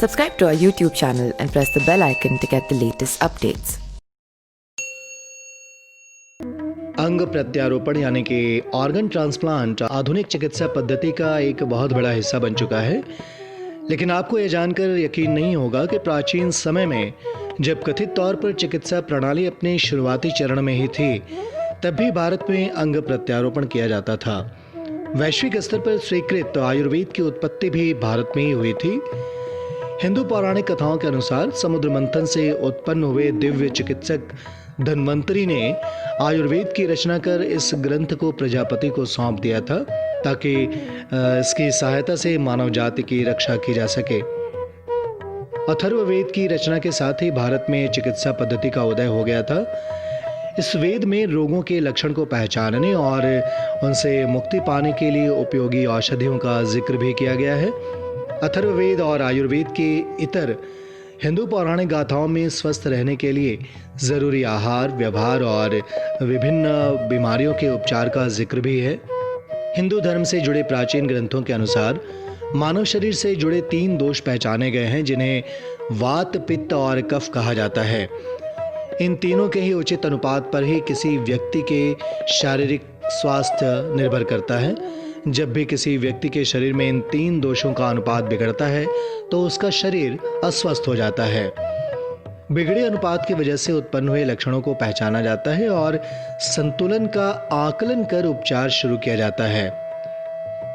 Subscribe to our YouTube channel and press the bell icon to get the latest updates. अंग प्रत्यारोपण यानी कि organ transplant आधुनिक चिकित्सा पद्धति का एक बहुत बड़ा हिस्सा बन चुका है। लेकिन आपको यह जानकर यकीन नहीं होगा कि प्राचीन समय में जब कथित तौर पर चिकित्सा प्रणाली अपने शुरुआती चरण में ही थी, तब भी भारत में अंग प्रत्यारोपण किया जाता था। वैश्विक स्तर पर स्वीकृत आयुर्वेद की उत्पत्ति भी भारत में ही हुई थी। हिंदू पौराणिक कथाओं के अनुसार समुद्र मंथन से उत्पन्न हुए दिव्य चिकित्सक धन्वंतरी ने आयुर्वेद की रचना कर इस ग्रंथ को प्रजापति को सौंप दिया था ताकि इसकी सहायता से मानव जाति की रक्षा की जा सके। अथर्ववेद की रचना के साथ ही भारत में चिकित्सा पद्धति का उदय हो गया था। इस वेद में रोगों के लक्षण को पहचानने और उनसे मुक्ति पाने के लिए उपयोगी औषधियों का जिक्र भी किया गया है। अथर्ववेद और आयुर्वेद के इतर हिंदू पौराणिक गाथाओं में स्वस्थ रहने के लिए जरूरी आहार, व्यवहार और विभिन्न बीमारियों के उपचार का जिक्र भी है। हिंदू धर्म से जुड़े प्राचीन ग्रंथों के अनुसार मानव शरीर से जुड़े 3 दोष पहचाने गए हैं, जिन्हें वात, पित्त और कफ कहा जाता है। इन तीनों के ही उचित अनुपात पर ही किसी व्यक्ति के शारीरिक स्वास्थ्य निर्भर करता है। जब भी किसी व्यक्ति के शरीर में इन 3 दोषों का अनुपात बिगड़ता है तो उसका शरीर अस्वस्थ हो जाता है। बिगड़े अनुपात की वजह से उत्पन्न हुए लक्षणों को पहचाना जाता है और संतुलन का आकलन कर उपचार शुरू किया जाता है।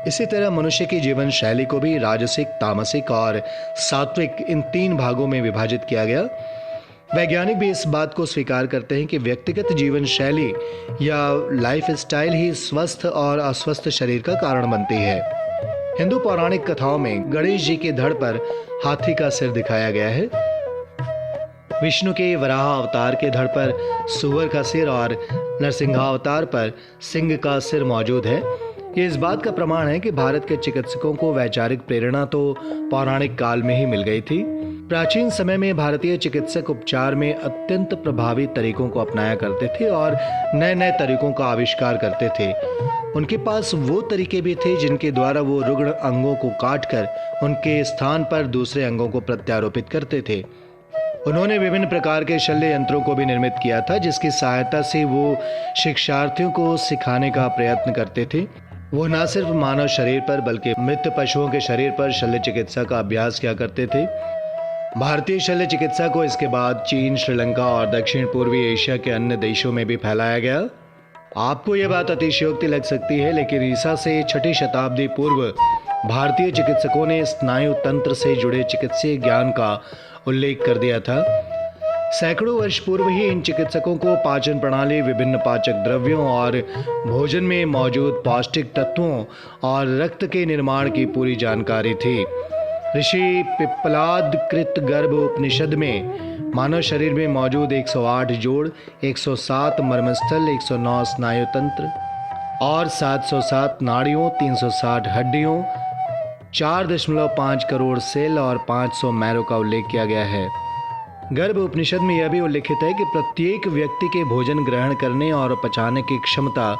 इसी तरह मनुष्य की जीवन शैली को भी राजसिक, तामसिक और सात्विक इन 3 भागों में विभाजित किया गया। वैज्ञानिक भी इस बात को स्वीकार करते हैं कि व्यक्तिगत जीवन शैली या लाइफ स्टाइल ही स्वस्थ और अस्वस्थ शरीर का कारण बनती है। हिंदू पौराणिक कथाओं में गणेश जी के धड़ पर हाथी का सिर दिखाया गया है। विष्णु के वराह अवतार के धड़ पर सुअर का सिर और नरसिंहावतार पर सिंह का सिर मौजूद है। ये इस बात का प्रमाण है कि भारत के चिकित्सकों को वैचारिक प्रेरणा तो पौराणिक काल में ही मिल गई थी। प्राचीन समय में भारतीय चिकित्सक उपचार में अत्यंत प्रभावी तरीकों को अपनाया करते थे और नए नए तरीकों का आविष्कार करते थे। उनके पास वो तरीके भी थे जिनके द्वारा वो रुग्ण अंगों को काटकर उनके स्थान पर दूसरे अंगों को प्रत्यारोपित करते थे। उन्होंने विभिन्न प्रकार के शल्य यंत्रों को भी निर्मित किया था, जिसकी सहायता से वो शिक्षार्थियों को सिखाने का प्रयत्न करते थे। वो न सिर्फ मानव शरीर पर बल्कि मृत पशुओं के शरीर पर शल्य चिकित्सा का अभ्यास किया करते थे। भारतीय शल्य चिकित्सा को इसके बाद चीन, श्रीलंका और दक्षिण पूर्वी एशिया के अन्य देशों में भी फैलाया गया। आपको यह बात अतिशयोक्ति लग सकती है, लेकिन ईसा से 6ठी शताब्दी पूर्व भारतीय चिकित्सकों ने स्नायु तंत्र से जुड़े चिकित्सीय ज्ञान का उल्लेख कर दिया था। सैकड़ों वर्ष पूर्व ही इन चिकित्सकों को पाचन प्रणाली, विभिन्न पाचक द्रव्यों और भोजन में मौजूद पौष्टिक तत्वों और रक्त के निर्माण की पूरी जानकारी थी। ऋषि पिप्पलाद कृत गर्भ उपनिषद में मानव शरीर में मौजूद 108 जोड़, 107 मर्मस्थल, 109 स्नायु तंत्र और 707 नाड़ियों, 360 हड्डियों, 4.5 करोड़ सेल और 500 मैरो का उल्लेख किया गया है। गर्भ उपनिषद में यह भी उल्लिखित है कि प्रत्येक व्यक्ति के भोजन ग्रहण करने और पचाने की क्षमता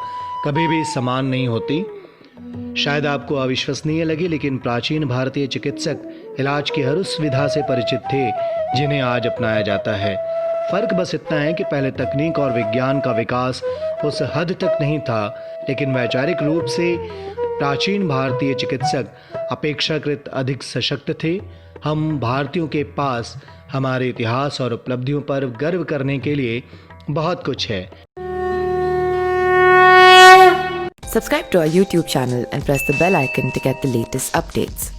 कभी भी समान नहीं होती। शायद आपको अविश्वसनीय लगे, लेकिन प्राचीन भारतीय चिकित्सक इलाज की हर उस विधा से परिचित थे जिन्हें आज अपनाया जाता है। फर्क बस इतना है कि पहले तकनीक और विज्ञान का विकास उस हद तक नहीं था, लेकिन वैचारिक रूप से प्राचीन भारतीय चिकित्सक अपेक्षाकृत अधिक सशक्त थे। हम भारतीयों के पास हमारे इतिहास और उपलब्धियों पर गर्व करने के लिए बहुत कुछ है। Subscribe to our YouTube channel and press the bell icon to get the latest updates.